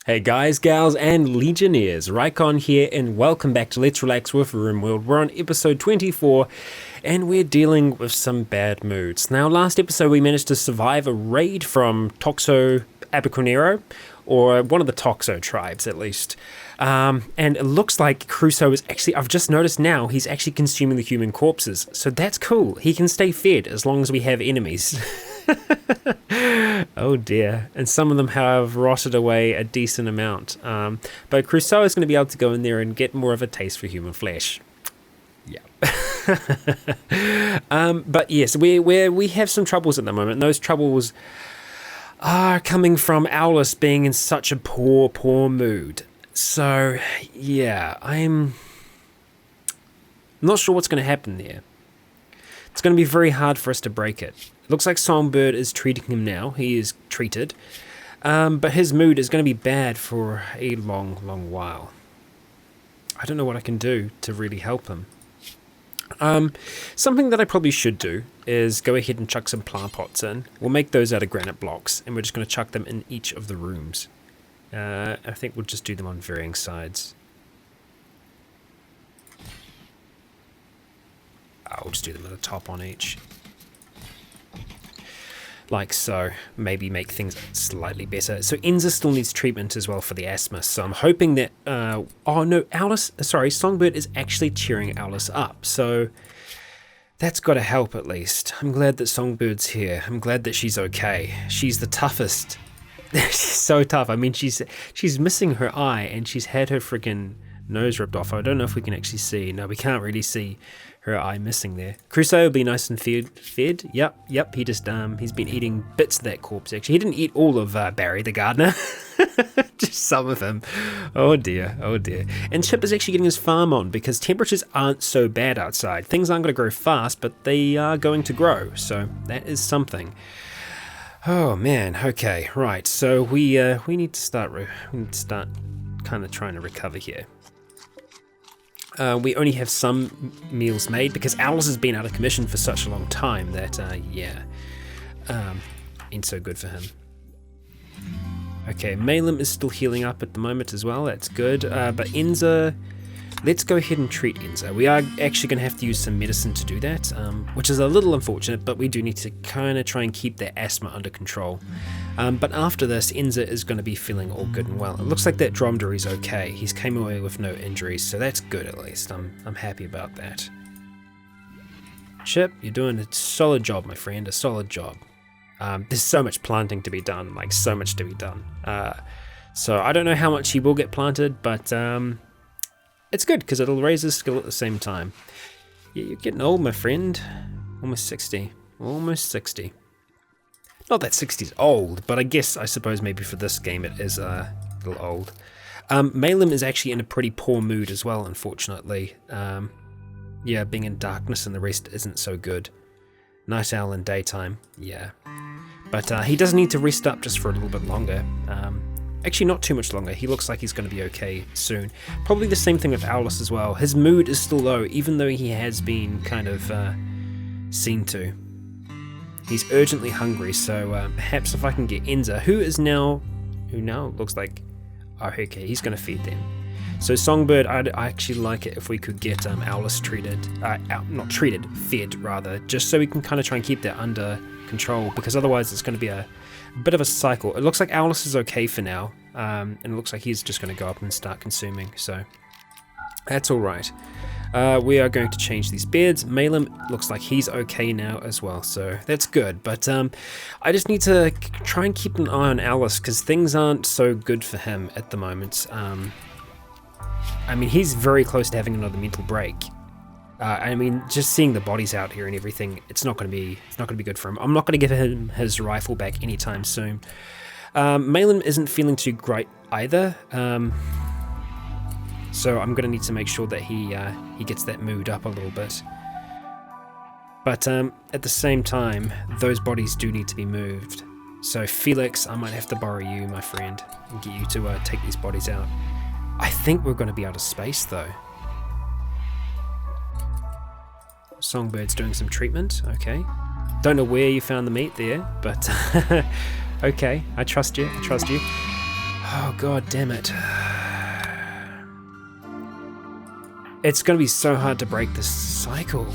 Hey guys, gals, and legionnaires, Rycon here, and welcome back to Let's Relax with RimWorld. We're on episode 24, and we're dealing with some bad moods. Now, last episode we managed to survive a raid from Toxo Aberconero, or one of the Toxo tribes at least. And it looks like Crusoe is actually, I've just noticed now, he's actually consuming the human corpses. So that's cool. He can stay fed as long as we have enemies. Oh dear. And some of them have rotted away a decent amount. But Crusoe is going to be able to go in there and get more of a taste for human flesh. Yeah. But yes, we have some troubles at the moment. And those troubles are coming from Owless being in such a poor mood. So, yeah, I'm not sure what's going to happen there. It's going to be very hard for us to break it. It looks like Songbird is treating him now. He is treated. But his mood is going to be bad for a long while. I don't know what I can do to really help him. Something that I probably should do is go ahead and chuck some plant pots in. We'll make those out of granite blocks, and we're just going to chuck them in each of the rooms. I think we'll just do them on varying sides. I'll just do them at the top on each. Like so. Maybe make things slightly better. So Enza still needs treatment as well for the asthma. So I'm hoping that... oh no, Songbird is actually cheering Owless up. So that's got to help at least. I'm glad that Songbird's here. I'm glad that she's okay. She's the toughest. She's so tough. I mean, she's missing her eye and she's had her friggin' nose ripped off. I don't know if we can actually see. No, we can't really see her eye missing there. Crusoe will be nice and fed. Yep. He just he's been eating bits of that corpse. Actually, he didn't eat all of Barry the gardener. Just some of him. Oh dear. And Chip is actually getting his farm on because temperatures aren't so bad outside. Things aren't going to grow fast, but they are going to grow. So that is something. Oh man, okay, right. So we need to start kind of trying to recover here. We only have some meals made because Owless has been out of commission for such a long time that ain't so good for him. Okay, Malem is still healing up at the moment as well. That's good. But Enza, let's go ahead and treat Enza. We are actually going to have to use some medicine to do that, which is a little unfortunate, but we do need to kind of try and keep that asthma under control. But after this, Enza is going to be feeling all good and well. It looks like that dromedary's okay. He's came away with no injuries, so that's good at least. I'm happy about that. Chip, you're doing a solid job, my friend, a solid job. There's so much planting to be done, like so much to be done. So I don't know how much he will get planted, but... it's good, because it'll raise his skill at the same time. Yeah, you're getting old, my friend. Almost 60. Almost 60. Not that 60's old, but I suppose maybe for this game it is a little old. Malem is actually in a pretty poor mood as well, unfortunately. Yeah, being in darkness and the rest isn't so good. Night owl in daytime, yeah. But he does need to rest up just for a little bit longer. Actually, not too much longer. He looks like he's going to be okay soon. Probably the same thing with Owless as well. His mood is still low, even though he has been kind of seen to. He's urgently hungry, so perhaps if I can get Enza, who now looks like... Oh, okay, he's going to feed them. So Songbird, I actually like it if we could get Owless fed rather, just so we can kind of try and keep that under control, because otherwise it's going to be a bit of a cycle. It looks like Owless is okay for now, and it looks like he's just going to go up and start consuming, so that's alright. We are going to change these beds. Malem looks like he's okay now as well, so that's good, but I just need to try and keep an eye on Owless, because things aren't so good for him at the moment. I mean, he's very close to having another mental break. I mean, just seeing the bodies out here and everything, it's not going to be good for him. I'm not going to give him his rifle back anytime soon. Malem isn't feeling too great either, so I'm going to need to make sure that he gets that mood up a little bit. But at the same time, those bodies do need to be moved. So Felix, I might have to borrow you, my friend, and get you to take these bodies out. I think we're going to be out of space though. Songbird's doing some treatment, okay. Don't know where you found the meat there, but okay, I trust you. Oh god damn it. It's gonna be so hard to break this cycle.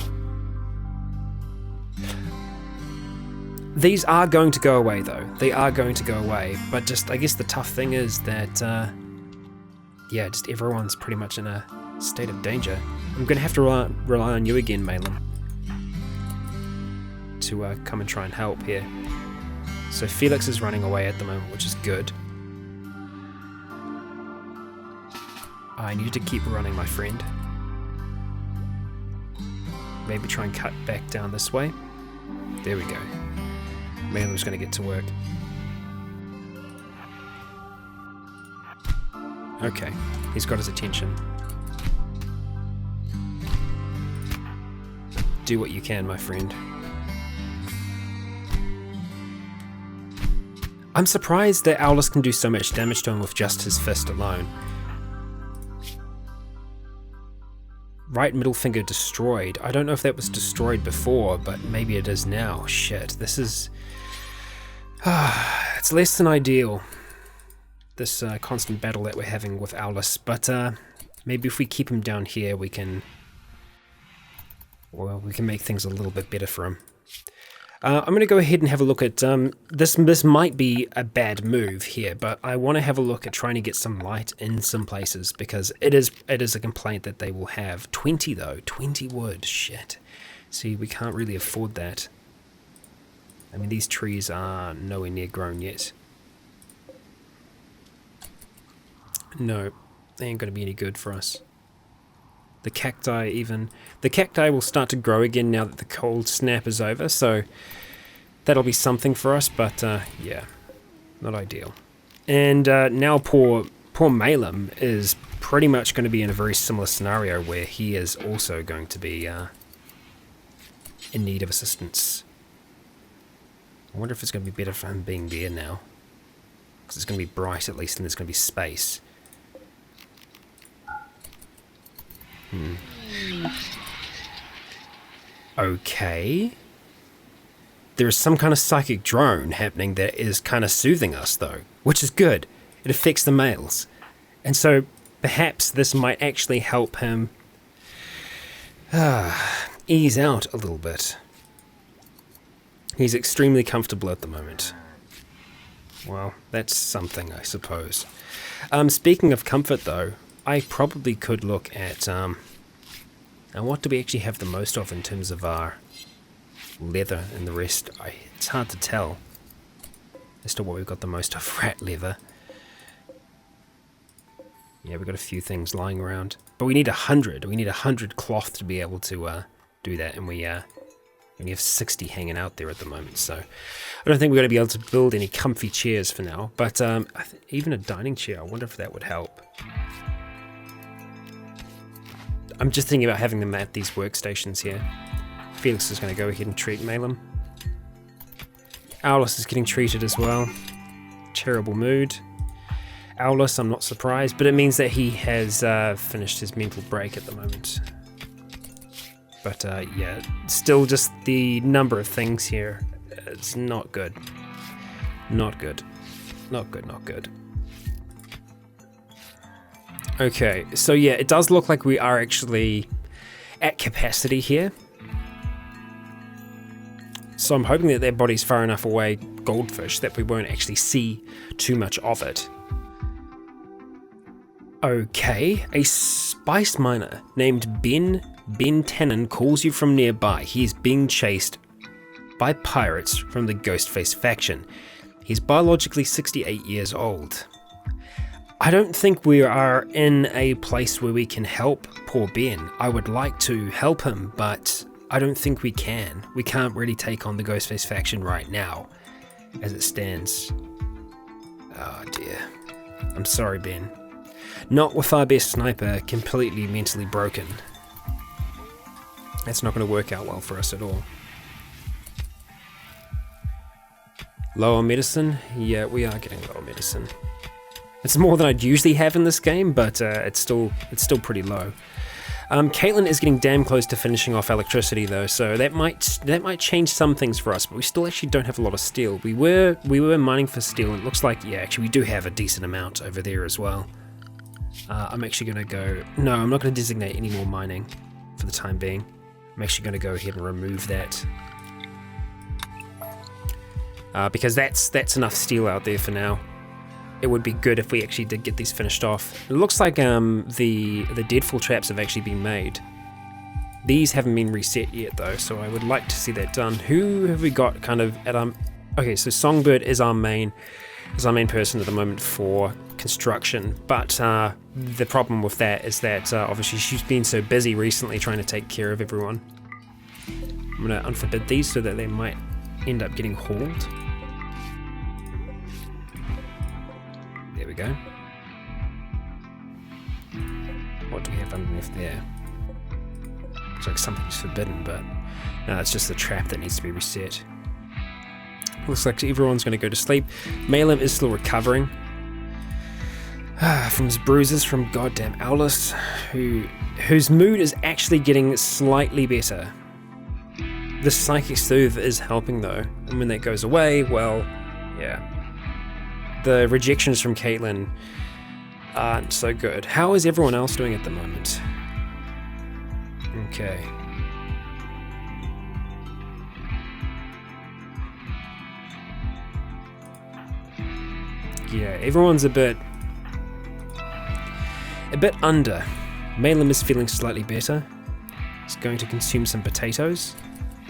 These are going to go away though. They are going to go away, but just I guess the tough thing is that yeah, just everyone's pretty much in a state of danger. I'm gonna have to rely on you again, Malin, to come and try and help here. So Felix is running away at the moment, which is good. I need to keep running, my friend. Maybe try and cut back down this way. There we go. Malin's gonna get to work. Okay, he's got his attention. Do what you can, my friend. I'm surprised that Owlus can do so much damage to him with just his fist alone. Right middle finger destroyed. I don't know if that was destroyed before, but maybe it is now. Shit, this is... it's less than ideal, this constant battle that we're having with Owlus, but maybe if we keep him down here we can... well, we can make things a little bit better for him. I'm going to go ahead and have a look at... this might be a bad move here, but I want to have a look at trying to get some light in some places, because it is a complaint that they will have. 20 though, 20 wood, shit. See, we can't really afford that. I mean, these trees are nowhere near grown yet. No, they ain't going to be any good for us. The cacti even... the cacti will start to grow again now that the cold snap is over, so that'll be something for us, but yeah, not ideal. And now poor Malum is pretty much going to be in a very similar scenario where he is also going to be in need of assistance. I wonder if it's going to be better for him being there now, because it's going to be bright at least and there's going to be space. Okay. There is some kind of psychic drone happening that is kind of soothing us though, which is good. It affects the males. And so perhaps this might actually help him ease out a little bit. He's extremely comfortable at the moment. Well, that's something, I suppose. Speaking of comfort though, I probably could look at, now what do we actually have the most of in terms of our leather and the rest? It's hard to tell as to what we've got the most of. Rat leather. Yeah, we've got a few things lying around. But we need 100. We need 100 cloth to be able to do that, and we only have 60 hanging out there at the moment, so I don't think we're going to be able to build any comfy chairs for now, but even a dining chair, I wonder if that would help. I'm just thinking about having them at these workstations here. Felix is going to go ahead and treat Malum. Owlus is getting treated as well. Terrible mood. Owlus, I'm not surprised, but it means that he has finished his mental break at the moment. But yeah, still just the number of things here, it's not good. Not good. Not good, not good. Okay, so yeah, it does look like we are actually at capacity here. So I'm hoping that their body's far enough away, goldfish, that we won't actually see too much of it. Okay, a spice miner named Ben Tannen calls you from nearby. He is being chased by pirates from the Ghostface faction. He's biologically 68 years old. I don't think we are in a place where we can help poor Ben. I would like to help him, but I don't think we can. We can't really take on the Ghostface faction right now, as it stands. Oh dear. I'm sorry, Ben. Not with our best sniper completely mentally broken. That's not going to work out well for us at all. Lower medicine? Yeah, we are getting lower medicine. It's more than I'd usually have in this game, but it's still pretty low. Caitlin is getting damn close to finishing off electricity though, so that might change some things for us, but we still actually don't have a lot of steel. We were mining for steel, and it looks like, yeah, actually we do have a decent amount over there as well. I'm actually going to go... No, I'm not going to designate any more mining for the time being. I'm actually going to go ahead and remove that. Because that's enough steel out there for now. It would be good if we actually did get these finished off. It looks like the deadfall traps have actually been made. These haven't been reset yet though, so I would like to see that done. Who have we got kind of at our... Okay, so Songbird is our main person at the moment for construction, but the problem with that is that obviously she's been so busy recently trying to take care of everyone. I'm going to unforbid these so that they might end up getting hauled. There we go. What do we have underneath there? Looks like something's forbidden, but no, it's just the trap that needs to be reset. Looks like everyone's going to go to sleep. Malem is still recovering from his bruises from goddamn Owless, whose mood is actually getting slightly better. The Psychic Soothe is helping though, and when that goes away, well, yeah. The rejections from Caitlin aren't so good. How is everyone else doing at the moment? Okay. Yeah, everyone's a bit under. Malem is feeling slightly better. He's going to consume some potatoes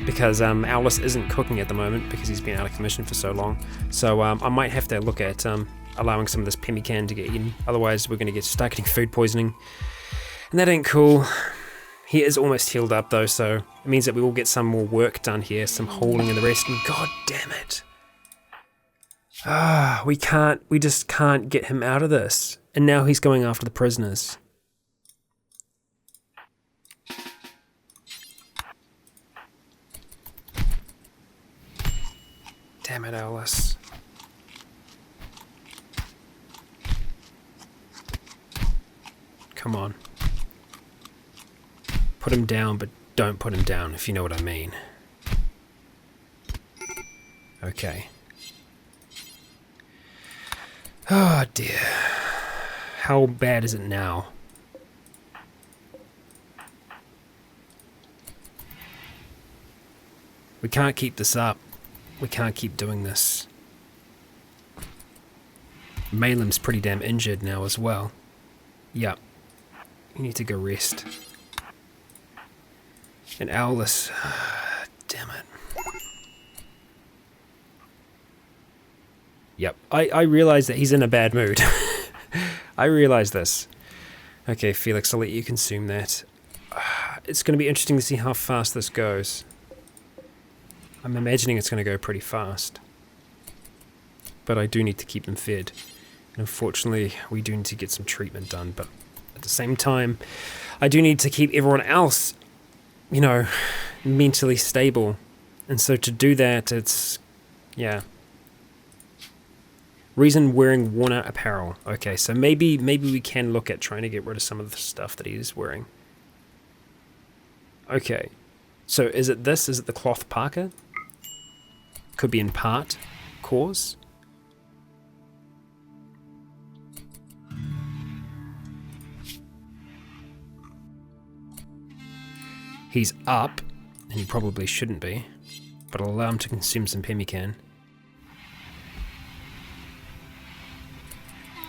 because Owless isn't cooking at the moment because he's been out of commission for so long. So I might have to look at allowing some of this pemmican to get eaten. Otherwise, we're going to start getting food poisoning, and that ain't cool. He is almost healed up though, so it means that we will get some more work done here, some hauling and the rest. And god damn it! We just can't get him out of this. And now he's going after the prisoners. Damn it, Owless. Come on. Put him down, but don't put him down, if you know what I mean. Okay. Oh dear. How bad is it now? We can't keep this up. We can't keep doing this. Malem's pretty damn injured now as well. Yep. You need to go rest. And Owless... damn it. Yep, I realize that he's in a bad mood. I realize this. Okay, Felix, I'll let you consume that. It's going to be interesting to see how fast this goes. I'm imagining it's going to go pretty fast. But I do need to keep them fed. And unfortunately, we do need to get some treatment done. But at the same time, I do need to keep everyone else, you know, mentally stable. And so to do that, it's... yeah. Reason wearing worn out apparel. Okay, so maybe we can look at trying to get rid of some of the stuff that he is wearing. Okay. So is it this? Is it the cloth parka? Could be in part cause. He's up, and he probably shouldn't be, but I'll allow him to consume some pemmican.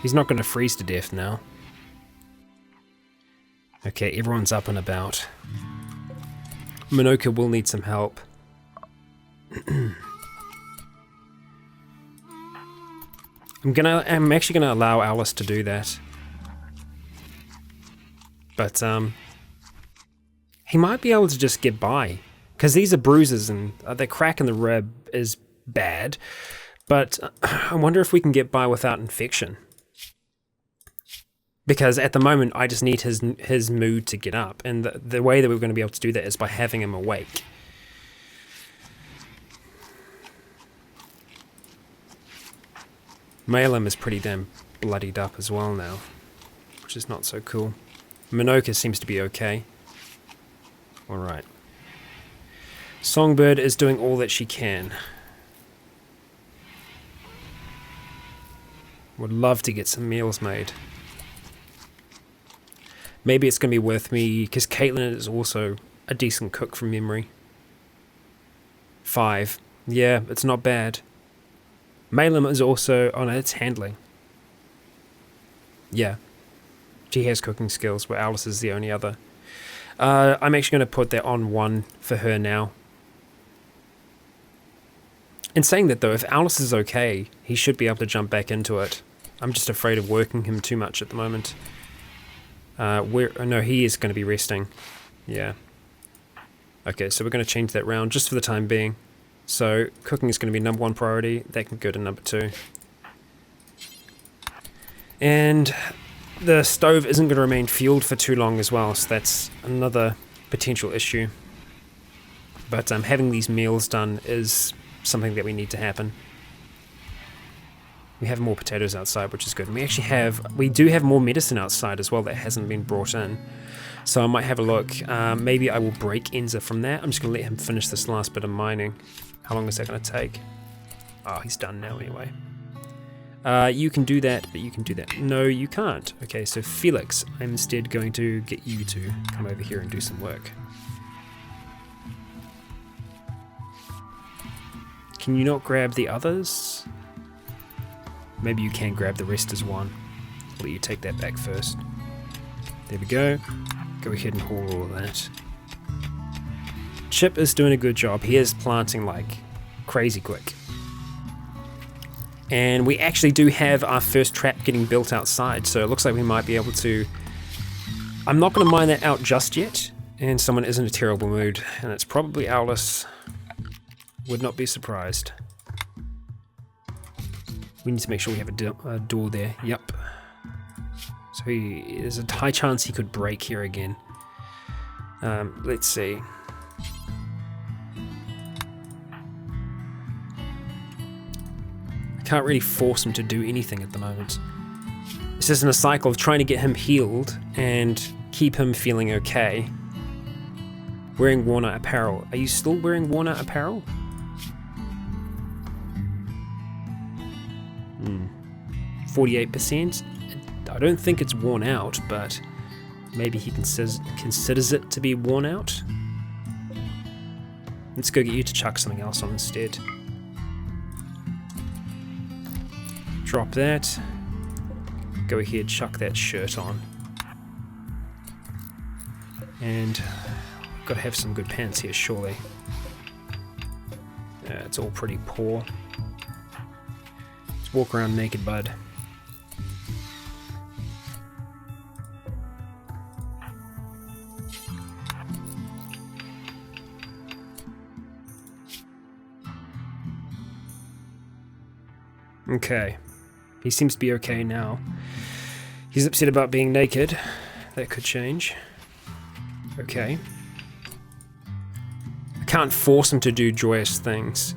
He's not going to freeze to death now. Okay, everyone's up and about. Minoka will need some help. I'm actually gonna allow Alice to do that. But he might be able to just get by. Because these are bruises and the crack in the rib is bad. But I wonder if we can get by without infection. Because at the moment, I just need his mood to get up. And the way that we're going to be able to do that is by having him awake. Malem is pretty damn bloodied up as well now. Which is not so cool. Minoka seems to be okay. Alright. Songbird is doing all that she can. Would love to get some meals made. Maybe it's going to be worth me, because Caitlin is also a decent cook from memory. 5. Yeah, it's not bad. Malem is also... Oh no, it's handling. Yeah. She has cooking skills, where Alice is the only other. I'm actually going to put that on 1 for her now. In saying that though, if Alice is okay, he should be able to jump back into it. I'm just afraid of working him too much at the moment. No, he is going to be resting. Yeah. Okay, so we're going to change that round just for the time being. So cooking is going to be number 1 priority. That can go to number 2. And the stove isn't going to remain fueled for too long as well, so that's another potential issue. But having these meals done is something that we need to happen. We have more potatoes outside, which is good. And we do have more medicine outside as well that hasn't been brought in. So I might have a look. Maybe I will break Enza from that. I'm just going to let him finish this last bit of mining. How long is that going to take? Oh, he's done now anyway. You can do that, but you can do that. No, you can't. Okay, so Felix, I'm instead going to get you to come over here and do some work. Can you not grab the others? Maybe you can grab the rest as one. I'll let you take that back first. There we go. Go ahead and haul all of that. Chip is doing a good job. He is planting like crazy quick. And we actually do have our first trap getting built outside, so it looks like we might be able to... I'm not going to mine that out just yet, and someone is in a terrible mood, and it's probably Alice. Would not be surprised. We need to make sure we have a door there. Yep. So there's a high chance he could break here again. Let's see. I can't really force him to do anything at the moment. It's just in a cycle of trying to get him healed and keep him feeling okay. Wearing worn out apparel. Are you still wearing worn out apparel? 48%. I don't think it's worn out, but maybe he considers it to be worn out. Let's go get you to chuck something else on instead. Drop that. Go ahead, chuck that shirt on. And got to have some good pants here, surely. It's all pretty poor. Let's walk around naked, bud. Okay, he seems to be okay now. He's upset about being naked. That could change. Okay. I can't force him to do joyous things.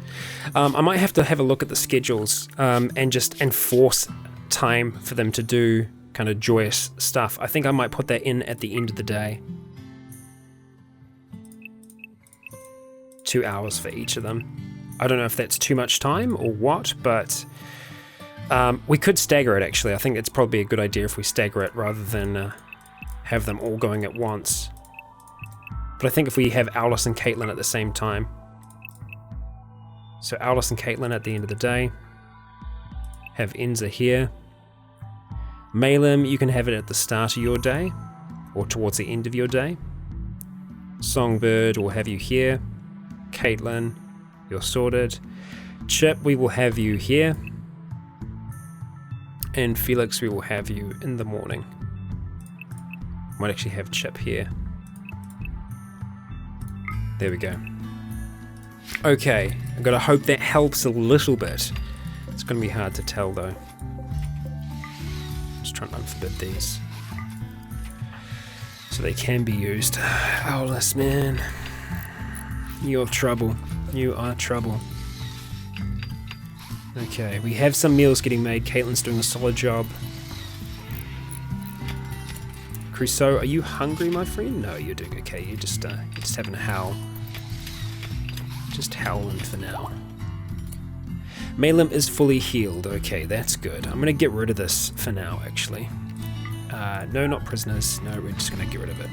I might have to have a look at the schedules and just enforce time for them to do kind of joyous stuff. I think I might put that in at the end of the day. 2 hours for each of them. I don't know if that's too much time or what, but... we could stagger it actually. I think it's probably a good idea if we stagger it rather than have them all going at once. But I think if we have Alice and Caitlin at the same time. So Alice and Caitlin at the end of the day. Have Enza here. Malem, you can have it at the start of your day or towards the end of your day. Songbird will have you here. Caitlin, you're sorted. Chip, we will have you here. And Felix, we will have you in the morning. Might actually have Chip here. There we go. Okay, I've got to hope that helps a little bit. It's going to be hard to tell though. Just trying to unforbid these. So they can be used. Owless, man. You're trouble. You are trouble. Okay, we have some meals getting made. Caitlin's doing a solid job. Crusoe, are you hungry, my friend? No, you're doing okay. You're just having a howl. Just howling for now. Malem is fully healed. Okay, that's good. I'm gonna get rid of this for now, actually. No, not prisoners. No, we're just gonna get rid of it.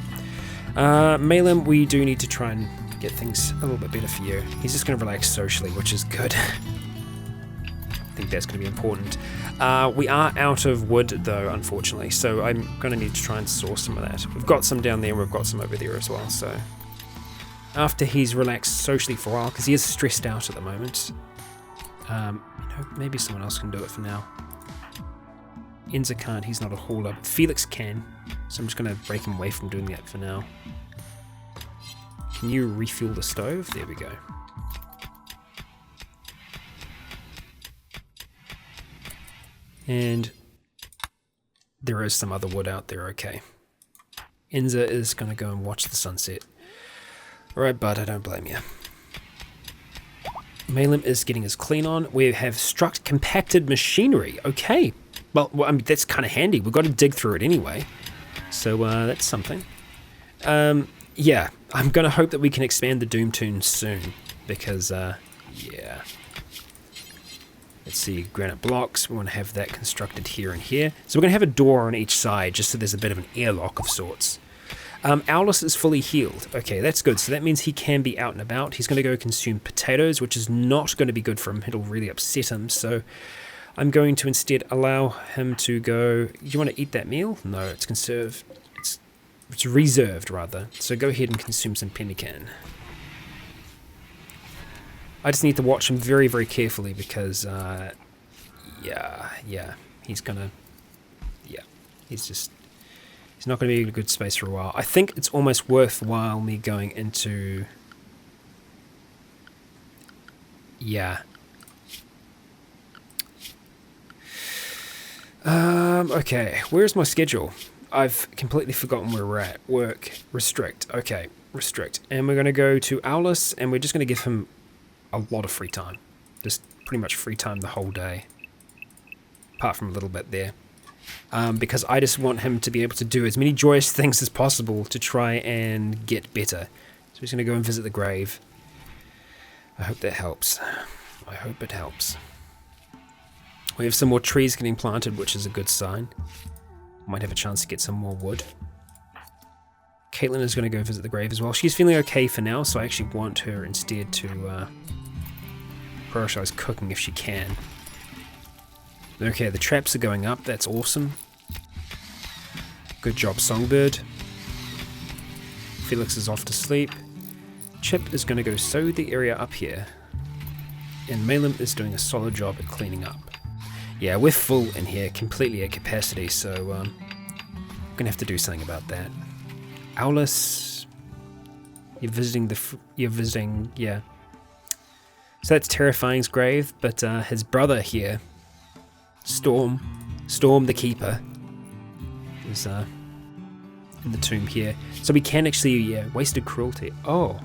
Malem, we do need to try and get things a little bit better for you. He's just gonna relax socially, which is good. I think that's gonna be important. We are out of wood though, unfortunately, so I'm gonna need to try and source some of that. We've got some down there, we've got some over there as well, so after he's relaxed socially for a while, because he is stressed out at the moment, you know, maybe someone else can do it for now. Enza can't, he's not a hauler, but Felix can, so I'm just gonna break him away from doing that for now. Can you refuel the stove? There we go. And there is some other wood out there, okay. Enza is going to go and watch the sunset. Alright, bud, I don't blame you. Malem is getting his clean on. We have struck compacted machinery. Okay. Well, I mean, that's kind of handy. We've got to dig through it anyway. So that's something. Yeah, I'm going to hope that we can expand the Doom Tune soon. Because, yeah. Let's see, granite blocks, we want to have that constructed here and here. So we're going to have a door on each side, just so there's a bit of an airlock of sorts. Owless is fully healed. Okay, that's good. So that means he can be out and about. He's going to go consume potatoes, which is not going to be good for him. It'll really upset him. So I'm going to instead allow him to go... You want to eat that meal? No, it's conserved. It's reserved, rather. So go ahead and consume some pemmican. I just need to watch him very, very carefully because, yeah, he's gonna, yeah, he's not gonna be in a good space for a while. I think it's almost worthwhile me going into, yeah. Okay, where's my schedule? I've completely forgotten where we're at. Work, restrict, okay, restrict. And we're gonna go to Owless and we're just gonna give him a lot of free time. Just pretty much free time the whole day. Apart from a little bit there. Because I just want him to be able to do as many joyous things as possible to try and get better. So he's going to go and visit the grave. I hope that helps. I hope it helps. We have some more trees getting planted, which is a good sign. Might have a chance to get some more wood. Caitlin is going to go visit the grave as well. She's feeling okay for now, so I actually want her instead to prioritize cooking if she can. Okay, the traps are going up. That's awesome. Good job, Songbird. Felix is off to sleep. Chip is going to go sow the area up here. And Malem is doing a solid job at cleaning up. Yeah, we're full in here, completely at capacity, so I'm going to have to do something about that. Owless, you're visiting, yeah. So that's Terrifying's grave, but his brother here, Storm the Keeper, is in the tomb here. So we can actually, yeah, wasted cruelty. Oh,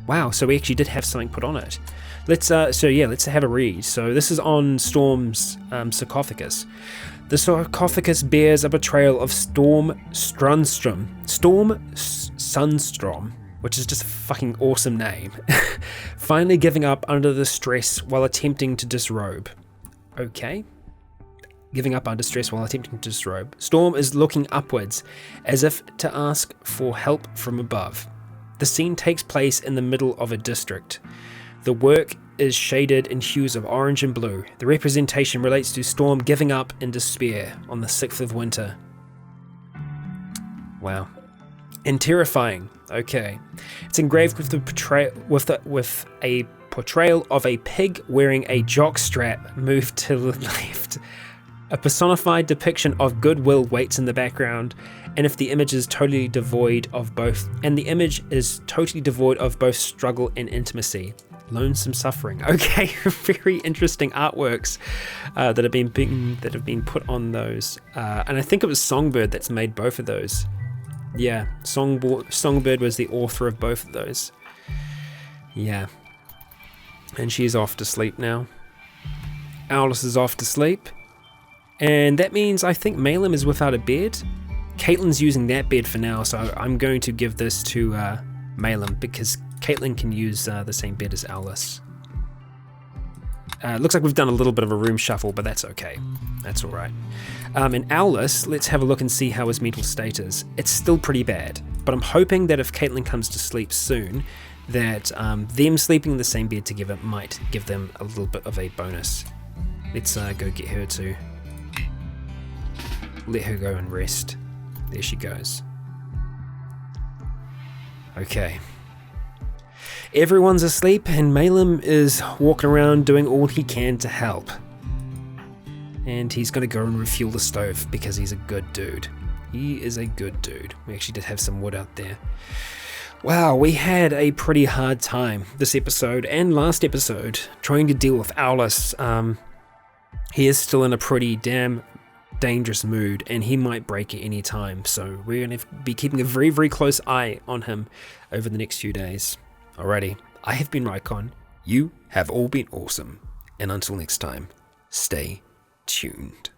wow, so we actually did have something put on it. Let's have a read. So this is on Storm's sarcophagus. The sarcophagus bears a portrayal of Storm Sunstrom, which is just a fucking awesome name, finally giving up under the stress while attempting to disrobe. Okay. Giving up under stress while attempting to disrobe. Storm is looking upwards, as if to ask for help from above. The scene takes place in the middle of a district. The work is shaded in hues of orange and blue. The representation relates to Storm giving up in despair on the 6th of winter. Wow. And Terrifying. Okay. It's engraved with a portrayal of a pig wearing a jockstrap moved to the left. A personified depiction of goodwill waits in the background, and the image is totally devoid of both struggle and intimacy. Lonesome suffering. Okay, very interesting artworks that have been put on those, and I think it was Songbird that's made both of those. Yeah, Songbird was the author of both of those. Yeah, and she's off to sleep now. Owless is off to sleep, and that means I think Malem is without a bed. Caitlin's using that bed for now, so I'm going to give this to Malum, because Caitlin can use the same bed as Alice. Looks like we've done a little bit of a room shuffle, but that's okay. That's alright. And Alice, let's have a look and see how his mental state is. It's still pretty bad, but I'm hoping that if Caitlin comes to sleep soon, that them sleeping in the same bed together might give them a little bit of a bonus. Let's go get her to let her go and rest. There she goes. Okay. Everyone's asleep and Malum is walking around doing all he can to help. And he's going to go and refuel the stove because he's a good dude. He is a good dude. We actually did have some wood out there. Wow, we had a pretty hard time this episode and last episode trying to deal with Alice. He is still in a pretty damn dangerous mood and he might break at any time, so we're going to be keeping a very, very close eye on him over the next few days. Alrighty, I have been Rycon, you have all been awesome, and until next time, stay tuned.